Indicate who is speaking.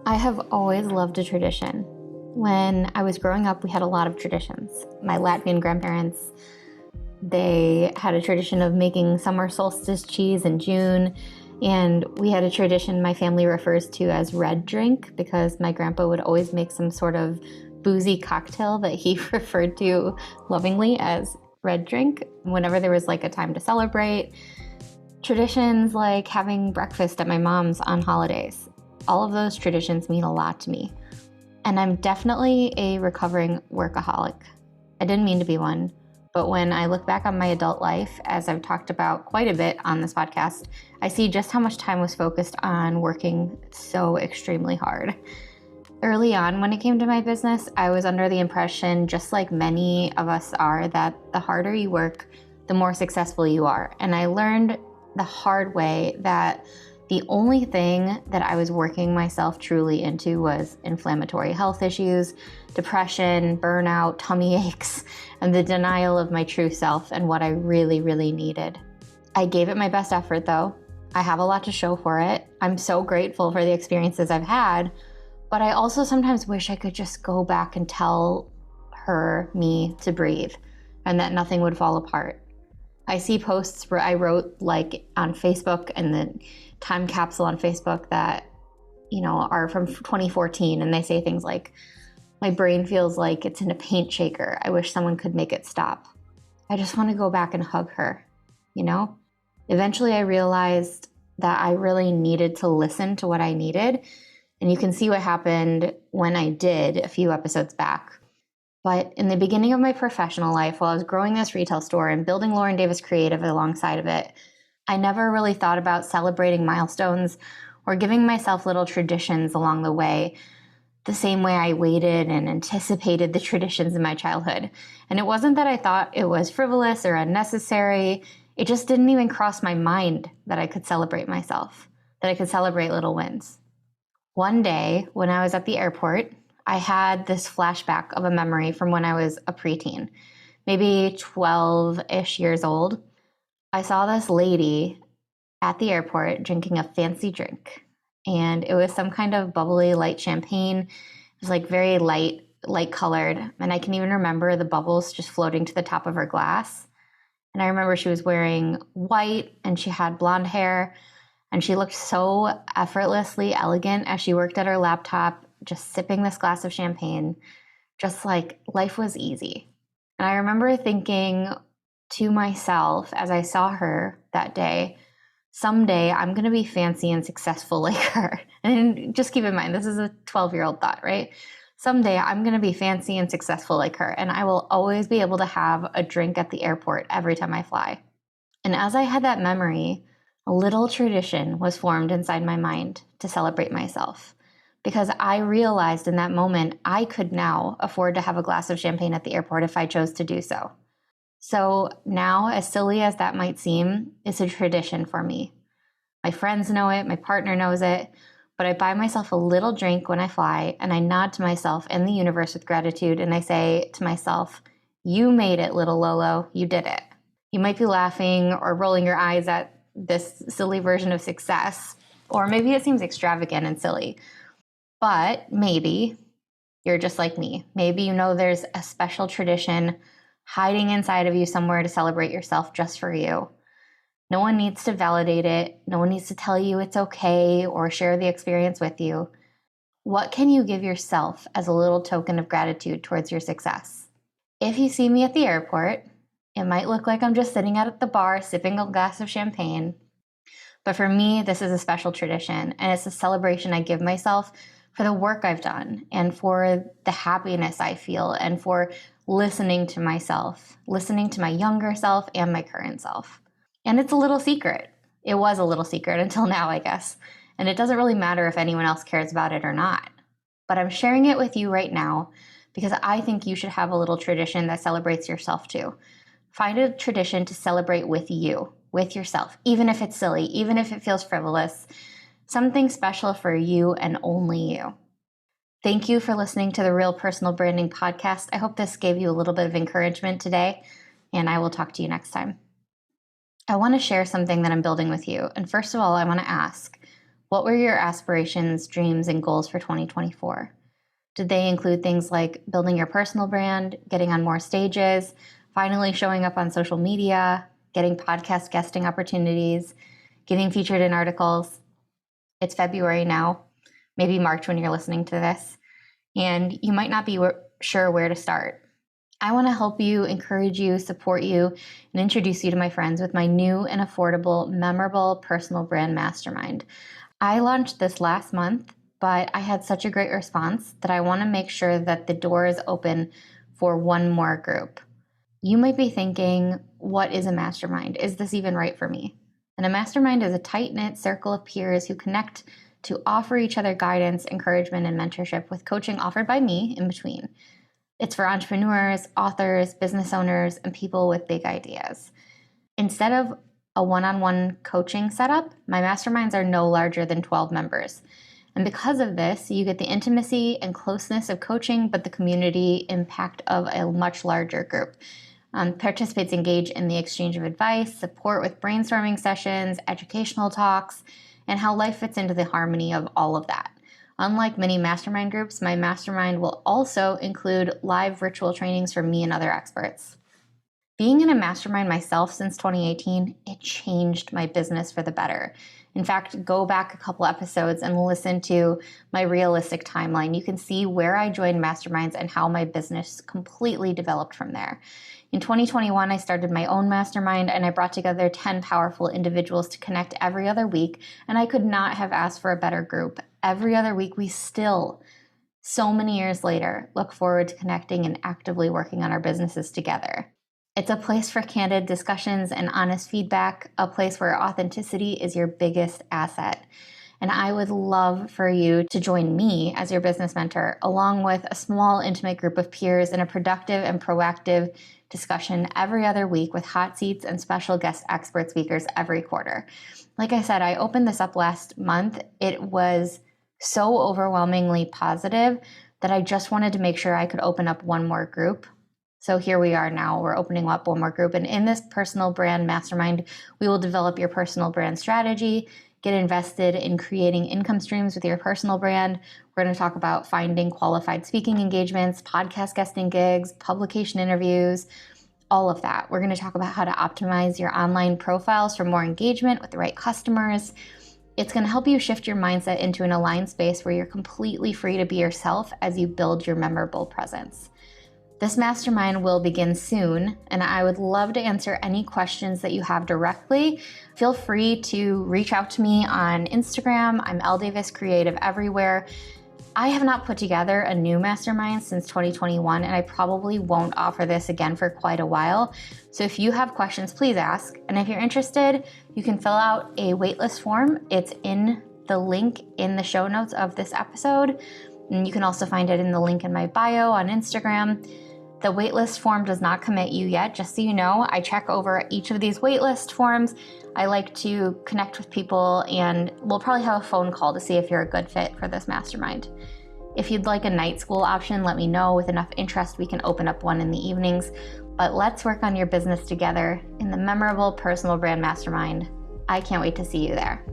Speaker 1: I have always loved a tradition. When I was growing up, we had a lot of traditions. My Latvian grandparents, they had a tradition of making summer solstice cheese in June, and we had a tradition my family refers to as red drink because my grandpa would always make some sort of boozy cocktail that he referred to lovingly as red drink whenever there was like a time to celebrate. Traditions like having breakfast at my mom's on holidays. All of those traditions mean a lot to me. And I'm definitely a recovering workaholic. I didn't mean to be one, but when I look back on my adult life, as I've talked about quite a bit on this podcast, I see just how much time was focused on working so extremely hard. Early on, when it came to my business, I was under the impression, just like many of us are, that the harder you work, the more successful you are. And I learned the hard way that the only thing that I was working myself truly into was inflammatory health issues, depression, burnout, tummy aches, and the denial of my true self and what I really, really needed. I gave it my best effort though. I have a lot to show for it. I'm so grateful for the experiences I've had, but I also sometimes wish I could just go back and tell me to breathe and that nothing would fall apart. I see posts where I wrote like on Facebook and the time capsule on Facebook that, are from 2014. And they say things like, my brain feels like it's in a paint shaker. I wish someone could make it stop. I just want to go back and hug her, Eventually I realized that I really needed to listen to what I needed. And you can see what happened when I did a few episodes back. But in the beginning of my professional life, while I was growing this retail store and building Lauren Davis Creative alongside of it, I never really thought about celebrating milestones or giving myself little traditions along the way, the same way I waited and anticipated the traditions in my childhood. And it wasn't that I thought it was frivolous or unnecessary. It just didn't even cross my mind that I could celebrate myself, that I could celebrate little wins. One day when I was at the airport, I had this flashback of a memory from when I was a preteen, maybe 12-ish years old. I saw this lady at the airport drinking a fancy drink, and it was some kind of bubbly light champagne. It was like very light colored, and I can even remember the bubbles just floating to the top of her glass. And I remember she was wearing white and she had blonde hair, and she looked so effortlessly elegant as she worked at her laptop, just sipping this glass of champagne, just like life was easy. And I remember thinking to myself as I saw her that day, someday I'm going to be fancy and successful like her. And just keep in mind, this is a 12-year-old thought, right? Someday I'm going to be fancy and successful like her, and I will always be able to have a drink at the airport every time I fly. And as I had that memory, a little tradition was formed inside my mind to celebrate myself, because I realized in that moment I could now afford to have a glass of champagne at the airport if I chose to do so. So now, as silly as that might seem, it's a tradition for me. My friends know it, my partner knows it, but I buy myself a little drink when I fly, and I nod to myself and the universe with gratitude, and I say to myself, you made it, little Lolo, you did it. You might be laughing or rolling your eyes at this silly version of success, or maybe it seems extravagant and silly. But maybe you're just like me. Maybe there's a special tradition hiding inside of you somewhere to celebrate yourself just for you. No one needs to validate it. No one needs to tell you it's okay or share the experience with you. What can you give yourself as a little token of gratitude towards your success? If you see me at the airport, it might look like I'm just sitting out at the bar sipping a glass of champagne. But for me, this is a special tradition, and it's a celebration I give myself for the work I've done and for the happiness I feel and for listening to myself, listening to my younger self and my current self. And it's a little secret. It was a little secret until now, I guess. And it doesn't really matter if anyone else cares about it or not. But I'm sharing it with you right now because I think you should have a little tradition that celebrates yourself too. Find a tradition to celebrate with you, with yourself, even if it's silly, even if it feels frivolous. Something special for you and only you. Thank you for listening to the Real Personal Branding Podcast. I hope this gave you a little bit of encouragement today, and I will talk to you next time. I want to share something that I'm building with you. And first of all, I want to ask, What were your aspirations, dreams, and goals for 2024? Did they include things like building your personal brand, getting on more stages, finally showing up on social media, getting podcast guesting opportunities, getting featured in articles? It's February now, maybe March when you're listening to this, and you might not be sure where to start. I want to help you, encourage you, support you, and introduce you to my friends with my new and affordable, memorable personal brand mastermind. I launched this last month, but I had such a great response that I want to make sure that the door is open for one more group. You might be thinking, what is a mastermind? Is this even right for me? And a mastermind is a tight-knit circle of peers who connect to offer each other guidance, encouragement, and mentorship with coaching offered by me in between. It's for entrepreneurs, authors, business owners, and people with big ideas. Instead of a one-on-one coaching setup, my masterminds are no larger than 12 members. And because of this, you get the intimacy and closeness of coaching, but the community impact of a much larger group. Participants engage in the exchange of advice, support with brainstorming sessions, educational talks, and how life fits into the harmony of all of that. Unlike many mastermind groups, my mastermind will also include live virtual trainings from me and other experts. Being in a mastermind myself since 2018, it changed my business for the better. In fact, go back a couple episodes and listen to my realistic timeline. You can see where I joined masterminds and how my business completely developed from there. In 2021, I started my own mastermind and I brought together 10 powerful individuals to connect every other week, and I could not have asked for a better group. Every other week, we still, so many years later, look forward to connecting and actively working on our businesses together. It's a place for candid discussions and honest feedback, a place where authenticity is your biggest asset. And I would love for you to join me as your business mentor, along with a small, intimate group of peers in a productive and proactive discussion every other week with hot seats and special guest expert speakers every quarter. Like I said, I opened this up last month. It was so overwhelmingly positive that I just wanted to make sure I could open up one more group. So here we are now, we're opening up one more group. And in this personal brand mastermind, we will develop your personal brand strategy, get invested in creating income streams with your personal brand. We're going to talk about finding qualified speaking engagements, podcast guesting gigs, publication interviews, all of that. We're going to talk about how to optimize your online profiles for more engagement with the right customers. It's going to help you shift your mindset into an aligned space where you're completely free to be yourself as you build your memorable presence. This mastermind will begin soon, and I would love to answer any questions that you have directly. Feel free to reach out to me on Instagram. I'm L Davis Creative everywhere. I have not put together a new mastermind since 2021, and I probably won't offer this again for quite a while. So if you have questions, please ask. And if you're interested, you can fill out a waitlist form. It's in the link in the show notes of this episode. And you can also find it in the link in my bio on Instagram. The waitlist form does not commit you yet, just so you know. I check over each of these waitlist forms. I like to connect with people, and we'll probably have a phone call to see if you're a good fit for this mastermind. If you'd like a night school option, let me know. With enough interest, we can open up one in the evenings. But let's work on your business together in the memorable personal brand mastermind. I can't wait to see you there.